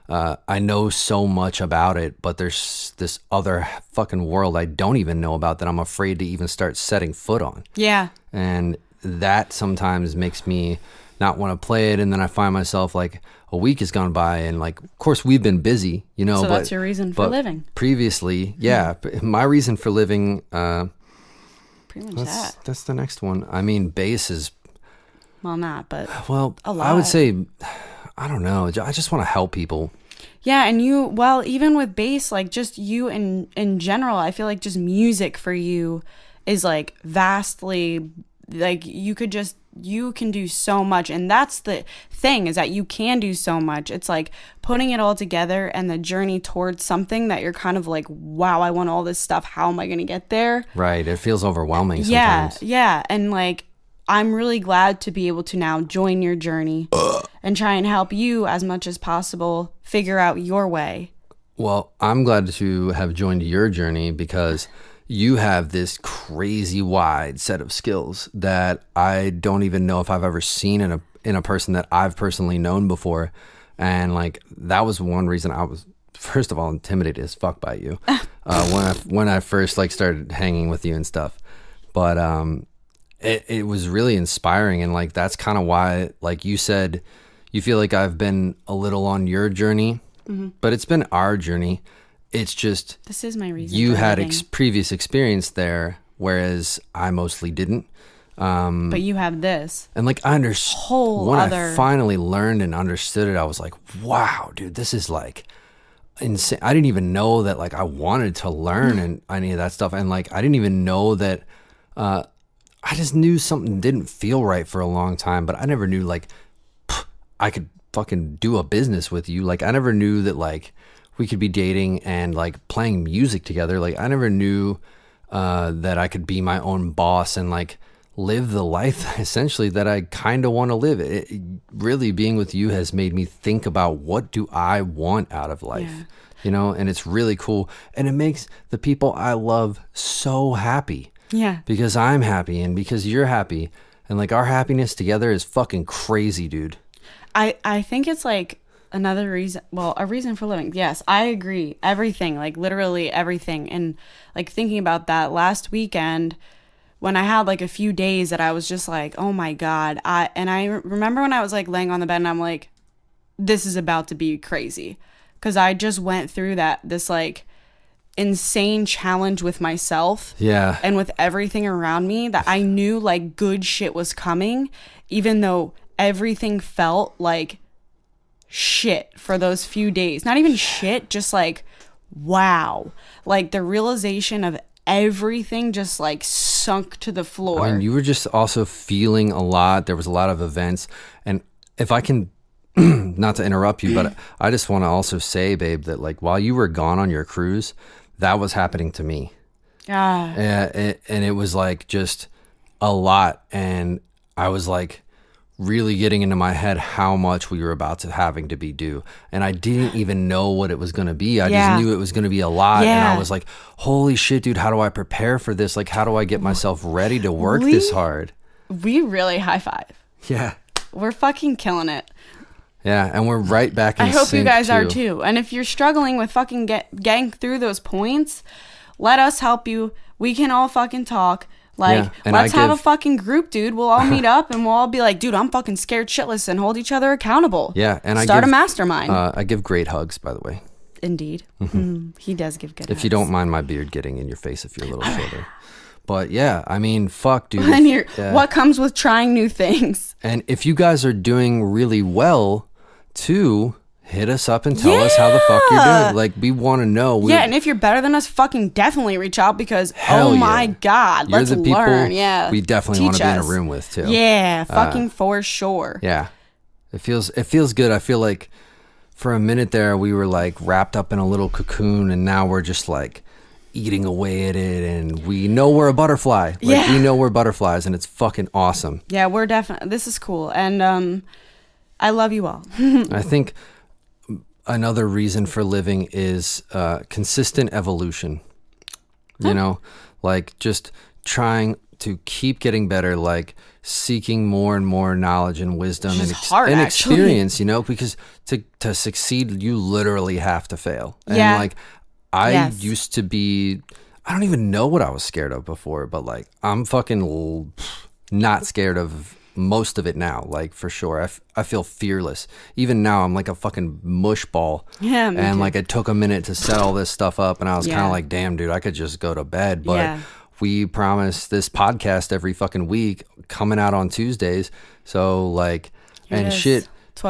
S2: I know so much about it, but there's this other fucking world I don't even know about that I'm afraid to even start setting foot on.
S1: Yeah.
S2: And that sometimes makes me not want to play it. And then I find myself like a week has gone by and like, of course we've been busy,
S1: So that's your reason for living.
S2: Previously, my reason for living,
S1: pretty much
S2: that's the next one. I mean, bass is,
S1: well, not, but
S2: a lot. I would say, I don't know. I just want to help people.
S1: Yeah, and even with bass, like just you in general, I feel like just music for you is like vastly, like you can do so much. And that's the thing, is that you can do so much. It's like putting it all together and the journey towards something that you're kind of like, wow, I want all this stuff. How am I going to get there?
S2: Right. It feels overwhelming sometimes.
S1: Yeah. And like, I'm really glad to be able to now join your journey and try and help you as much as possible figure out your way
S2: Well, I'm glad to have joined your journey because you have this crazy wide set of skills that I don't even know if I've ever seen in a person that I've personally known before. And like that was one reason I was, first of all, intimidated as fuck by you when I first like started hanging with you and stuff. But it was really inspiring, and like that's kind of why, like you said, you feel like I've been a little on your journey, but it's been our journey. It's just
S1: this is my reason.
S2: You had previous experience there, whereas I mostly didn't.
S1: But you have this,
S2: and like I understood when I finally learned and understood it. I was like, "Wow, dude, this is like insane." I didn't even know that like I wanted to learn and any of that stuff, and like I didn't even know that. I just knew something didn't feel right for a long time, but I never knew like I could fucking do a business with you. Like I never knew that like we could be dating and like playing music together. Like I never knew that I could be my own boss and like live the life essentially that I kind of want to live. It really being with you has made me think about what do I want out of life, you know, and it's really cool. And it makes the people I love so happy.
S1: Yeah.
S2: Because I'm happy and because you're happy. And like our happiness together is fucking crazy, dude.
S1: I think it's like another reason, well, a reason for living. Yes, I agree. Everything, like literally everything. And like thinking about that last weekend when I had like a few days that I was just like, oh my God. I remember when I was like laying on the bed and I'm like, this is about to be crazy. Because I just went through this like insane challenge with myself and with everything around me that I knew like good shit was coming, even though everything felt like shit for those few days. Not even shit, just like wow, like the realization of everything just like sunk to the floor.
S2: I mean, you were just also feeling a lot. There was a lot of events, and if I can not to interrupt you, but I just want to also say, babe, that like while you were gone on your cruise, that was happening to me. And it was like just a lot. And I was like really getting into my head how much we were about to having to be due. And I didn't even know what it was going to be. I just knew it was going to be a lot. And I was like, holy shit, dude, how do I prepare for this? Like, how do I get myself ready to work this hard?
S1: We really high five.
S2: Yeah.
S1: We're fucking killing it.
S2: Yeah, and we're right back in sync.
S1: I hope you guys are too. And if you're struggling with fucking getting through those points, let us help you. We can all fucking talk. Like, let's have a fucking group, dude. We'll all meet up and we'll all be like, dude, I'm fucking scared shitless, and hold each other accountable.
S2: Yeah, and
S1: start a mastermind.
S2: I give great hugs, by the way.
S1: Indeed. He does give good hugs.
S2: If you don't mind my beard getting in your face if you're a little shorter. But yeah, I mean, fuck, dude.
S1: What comes with trying new things?
S2: And if you guys are doing really well, too, hit us up and tell us how the fuck you're doing. Like, we want to know.
S1: And if you're better than us, fucking definitely reach out because, oh my God,
S2: you're
S1: let's
S2: the people
S1: learn. Yeah.
S2: We definitely want to be in a room with, too.
S1: Yeah, fucking for sure.
S2: Yeah. It feels good. I feel like for a minute there, we were like wrapped up in a little cocoon, and now we're just like eating away at it, and we know we're a butterfly. Like, we know we're butterflies, and it's fucking awesome.
S1: Yeah, we're definitely, this is cool. And, I love you all.
S2: I think another reason for living is consistent evolution. You know, like just trying to keep getting better, like seeking more and more knowledge and wisdom and experience, you know, because to succeed, you literally have to fail. And like I used to be, I don't even know what I was scared of before, but like I'm fucking not scared of most of it now, like for sure. I feel fearless. Even now, I'm like a fucking mush ball.
S1: Yeah, me too.
S2: Like it took a minute to set all this stuff up, and I was kind of like, damn, dude, I could just go to bed. But we promise this podcast every fucking week, coming out on Tuesdays. So like, and shit,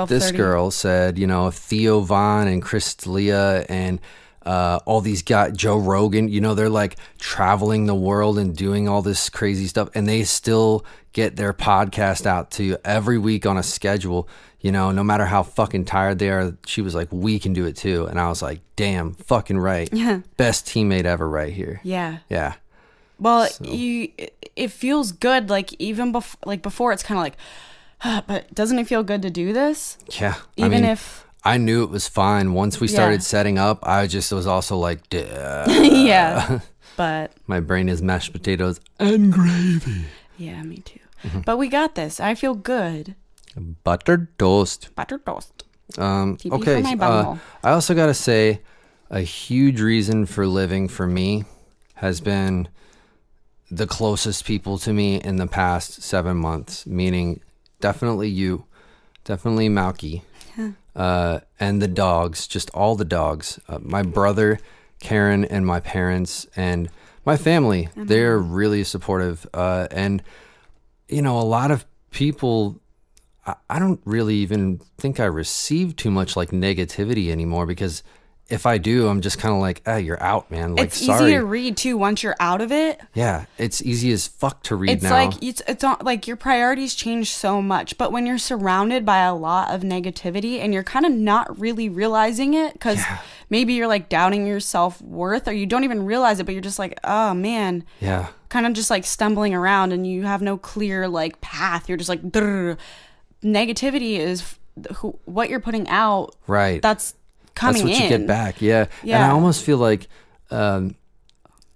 S2: this girl said, you know, Theo Von and Chris D'Elia and all these guys, Joe Rogan, you know, they're like traveling the world and doing all this crazy stuff, and they still get their podcast out to you every week on a schedule, you know, no matter how fucking tired they are. She was like, we can do it too. And I was like, damn, fucking right. Best teammate ever right here. Yeah.
S1: Well, so. It feels good, like even before it's kind of like, but doesn't it feel good to do this?
S2: Yeah.
S1: Even if
S2: I knew it was fine. Once we started setting up, I just was also like, duh.
S1: Yeah. But
S2: my brain is mashed potatoes and gravy.
S1: Yeah, me too. But we got this. I feel good.
S2: Buttered toast.
S1: Buttered toast.
S2: Okay. I also got to say, a huge reason for living for me has been the closest people to me in the past 7 months, meaning definitely you, definitely Malky, and the dogs, just all the dogs. My brother, Karen, and my parents, and my family, they're really supportive. And, you know, a lot of people, I don't really even think I receive too much like negativity anymore, because if I do, I'm just kind of like, you're out, man. Like,
S1: it's
S2: sorry.
S1: easy to read too once you're out of it.
S2: Yeah, it's easy as fuck to read now.
S1: Like it's not like your priorities change so much, but when you're surrounded by a lot of negativity and you're kind of not really realizing it, because maybe you're like doubting your self-worth, or you don't even realize it, but you're just like, oh man, kind of just like stumbling around and you have no clear like path. You're just like, negativity is what you're putting out.
S2: Right.
S1: That's coming
S2: what you get back. Yeah. And I almost feel like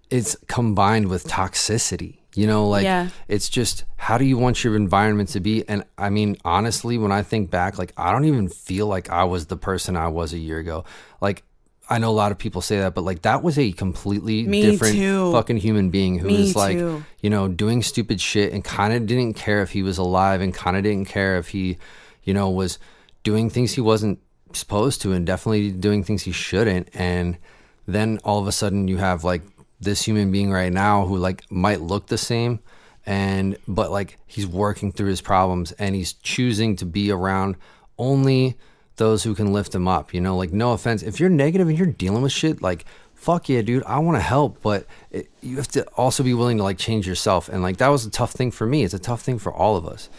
S2: it's combined with toxicity, you know, like it's just, how do you want your environment to be? And I mean, honestly, when I think back, like, I don't even feel like I was the person I was a year ago. Like, I know a lot of people say that, but like, that was a completely different fucking human being who was like, you know, doing stupid shit and kind of didn't care if he was alive, and kind of didn't care if he, you know, was doing things he wasn't supposed to, and definitely doing things he shouldn't. And then all of a sudden you have like this human being right now who like might look the same, but like he's working through his problems, and he's choosing to be around only those who can lift him up, you know. Like, no offense, if you're negative and you're dealing with shit, like, fuck yeah, dude, I want to help, but you have to also be willing to like change yourself. And like, that was a tough thing for me. It's a tough thing for all of us,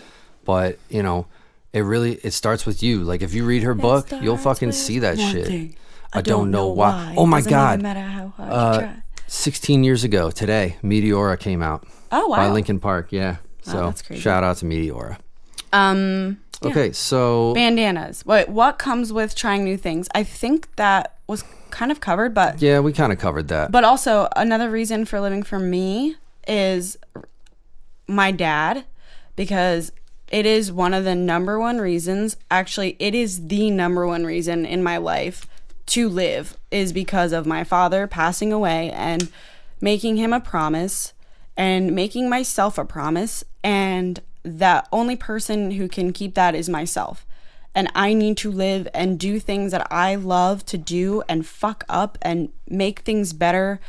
S2: but you know, it starts with you. Like, if you read her book, you'll fucking see that shit. I don't know why. Oh my God.
S1: Matter how hard you try.
S2: 16 years ago today, Meteora came out.
S1: Oh, wow.
S2: By Linkin Park. Yeah. So
S1: that's crazy.
S2: Shout out to Meteora.
S1: Okay,
S2: so
S1: bandanas. What comes with trying new things? I think that was kind of covered, but
S2: yeah, we kind of covered that.
S1: But also another reason for living for me is my dad, because it is one of the number one reasons. Actually, it is the number one reason in my life to live, is because of my father passing away and making him a promise and making myself a promise, and that only person who can keep that is myself. And I need to live and do things that I love to do and fuck up and make things better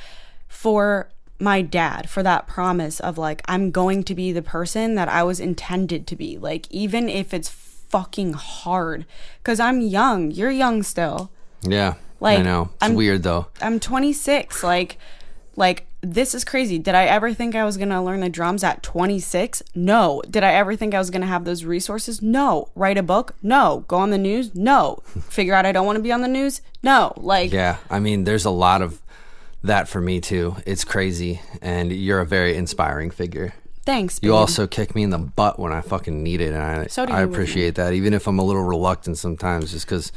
S1: for my dad, for that promise of like, I'm going to be the person that I was intended to be. Like, even if it's fucking hard, because I'm young. You're young still.
S2: Yeah,
S1: like,
S2: I know. It's weird though.
S1: I'm 26. Like this is crazy. Did I ever think I was going to learn the drums at 26? No. Did I ever think I was going to have those resources? No. Write a book? No. Go on the news? No. Figure out I don't want to be on the news? No. Like, yeah,
S2: I mean, there's a lot of that for me too. It's crazy. And you're a very inspiring figure.
S1: Thanks, babe.
S2: You also kick me in the butt when I fucking need it. And I appreciate that, even if I'm a little reluctant sometimes, just because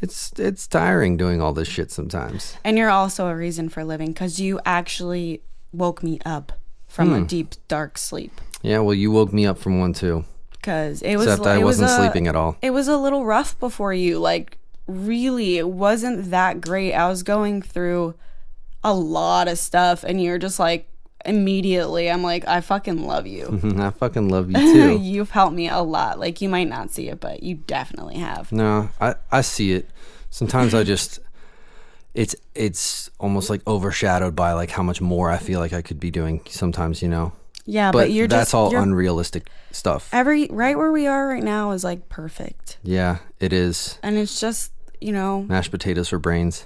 S2: it's tiring doing all this shit sometimes.
S1: And you're also a reason for living, because you actually woke me up from a deep, dark sleep.
S2: Yeah, well, you woke me up from one too.
S1: Because it was,
S2: except I wasn't sleeping at all.
S1: It was a little rough before you. Like, really, it wasn't that great. I was going through a lot of stuff, and you're just like, immediately, I'm like, I fucking love you.
S2: I fucking love you too.
S1: You've helped me a lot. Like, you might not see it, but you definitely have.
S2: No, I see it. Sometimes I just, it's almost like overshadowed by like how much more I feel like I could be doing sometimes, you know.
S1: Yeah, but
S2: that's all unrealistic stuff.
S1: Right where we are right now is like perfect.
S2: Yeah, it is.
S1: And it's just, you know,
S2: mashed potatoes for brains.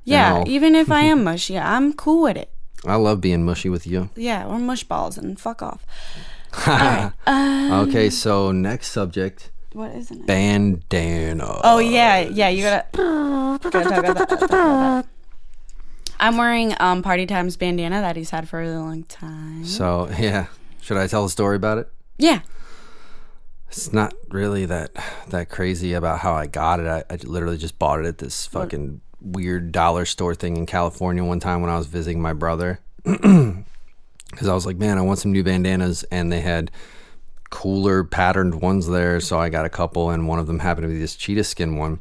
S1: Yeah, even if I am mushy, I'm cool with it.
S2: I love being mushy with you.
S1: Yeah, we're mush balls and fuck off.
S2: All right. Okay, so next subject.
S1: What is it?
S2: Bandana.
S1: Oh yeah, you gotta talk about that. I'm wearing Party Time's bandana that he's had for a really long time.
S2: So yeah, should I tell the story about it?
S1: Yeah.
S2: It's not really that crazy about how I got it. I literally just bought it at this fucking weird dollar store thing in California one time when I was visiting my brother. Because I was like, man, I want some new bandanas, and they had cooler patterned ones there, so I got a couple, and one of them happened to be this cheetah skin one.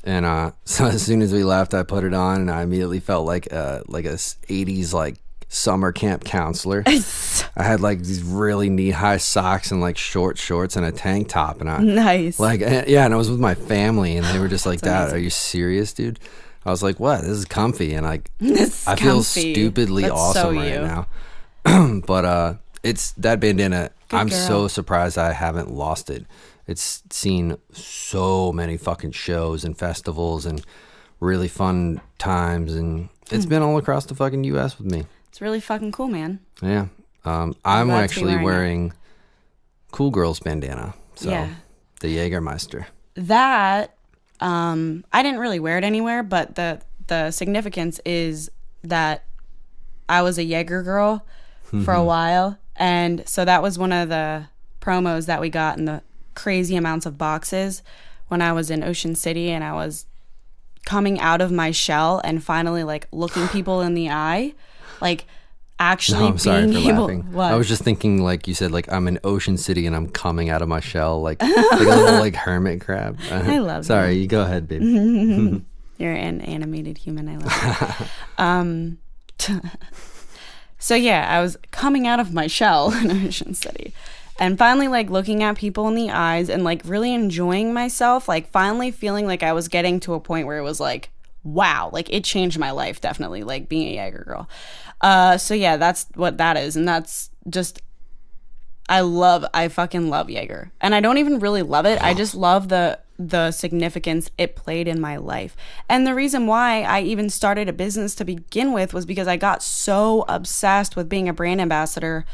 S2: And so as soon as we left, I put it on, and I immediately felt like a 80s like summer camp counselor. I had like these really knee-high socks and like short shorts and a tank top, and
S1: nice.
S2: Like, yeah, and I was with my family, and they were just like, "Dad, are you serious, dude?" I was like, "What? This is comfy," and like, I feel stupidly
S1: That's
S2: awesome
S1: so
S2: right
S1: you.
S2: now. But it's that bandana.
S1: Good
S2: I'm
S1: girl.
S2: so surprised I haven't lost it. It's seen so many fucking shows and festivals and really fun times, and it's been all across the fucking U.S. with me. It's
S1: really fucking cool, man.
S2: Yeah. I'm actually wearing Cool Girl's bandana. So
S1: yeah.
S2: The Jägermeister.
S1: That, I didn't really wear it anywhere, but the significance is that I was a Jaeger girl for a while. And so that was one of the promos that we got in the crazy amounts of boxes when I was in Ocean City, and I was coming out of my shell and finally like looking people in the eye, like actually
S2: no, I'm sorry
S1: being
S2: for
S1: able.
S2: laughing.
S1: What?
S2: I was just thinking, like you said, like I'm in Ocean City and I'm coming out of my shell, like a little like hermit crab.
S1: I love.
S2: Sorry, you go ahead, babe.
S1: You're an animated human. I love it. So yeah, I was coming out of my shell in Ocean City, and finally like looking at people in the eyes and like really enjoying myself, like finally feeling like I was getting to a point where it was like, wow, like it changed my life, definitely, like being a Jaeger girl. So yeah, that's what that is, and that's just I fucking love Jaeger, and I don't even really love it. I just love the significance it played in my life. And the reason why I even started a business to begin with was because I got so obsessed with being a brand ambassador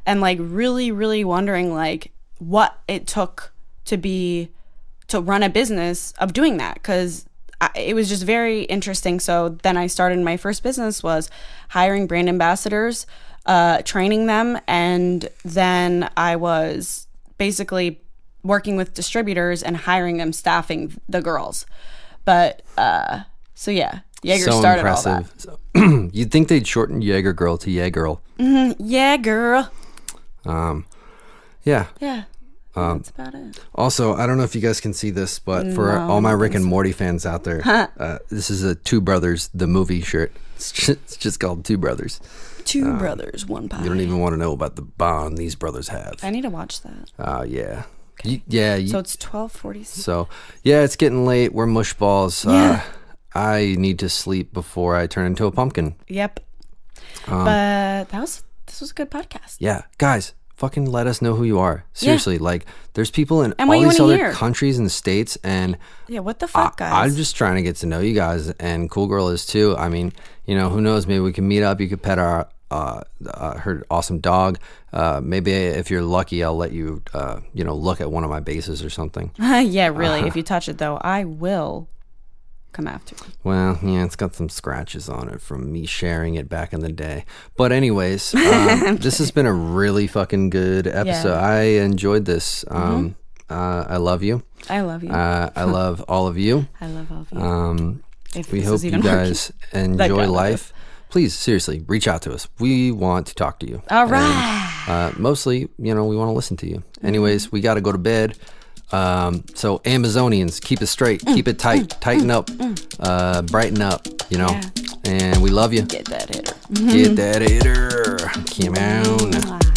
S1: and like really, really wondering like what it took to run a business of doing that, because it was just very interesting. So then I started, my first business was hiring brand ambassadors, training them, and then I was basically working with distributors and hiring them, staffing the girls. But so yeah, Jaeger
S2: so
S1: started
S2: impressive.
S1: all that.
S2: You'd think they'd shorten Jaeger girl to Jaegerl.
S1: Yeah, girl.
S2: Yeah.
S1: Yeah. That's about it.
S2: Also, I don't know if you guys can see this, but for all my Rick and Morty fans out there, this is a Two Brothers, the movie shirt. It's just called Two Brothers.
S1: Two brothers, one pie.
S2: You don't even want to know about the bond these brothers have.
S1: I need to watch that.
S2: Yeah.
S1: Okay. So it's 12:46.
S2: So, yeah, it's getting late. We're mush balls.
S1: Yeah.
S2: I need to sleep before I turn into a pumpkin.
S1: Yep. But this was a good podcast.
S2: Yeah. Guys, fucking let us know who you are. Seriously, like there's people in
S1: and
S2: all these other
S1: hear.
S2: countries and states, and
S1: yeah, what the fuck, guys?
S2: I'm just trying to get to know you guys, and Cool Girl is too. I mean, you know, who knows? Maybe we can meet up. You could pet her awesome dog. Maybe if you're lucky, I'll let you, look at one of my bases or something.
S1: Yeah, really. If you touch it, though, I will come after you.
S2: Well, yeah, it's got some scratches on it from me sharing it back in the day. But anyways, this has been a really fucking good episode. Yeah. I enjoyed this. I love you.
S1: I love you.
S2: I love all of you.
S1: I love all of you.
S2: We hope you guys enjoy life. Please, seriously, reach out to us. We want to talk to you.
S1: All right.
S2: And, mostly, we want to listen to you. Anyways, we got to go to bed. So Amazonians, keep it straight, keep it tight, tighten up, brighten up,
S1: Yeah.
S2: And we love you.
S1: Get that hitter.
S2: Get that hitter. Come on.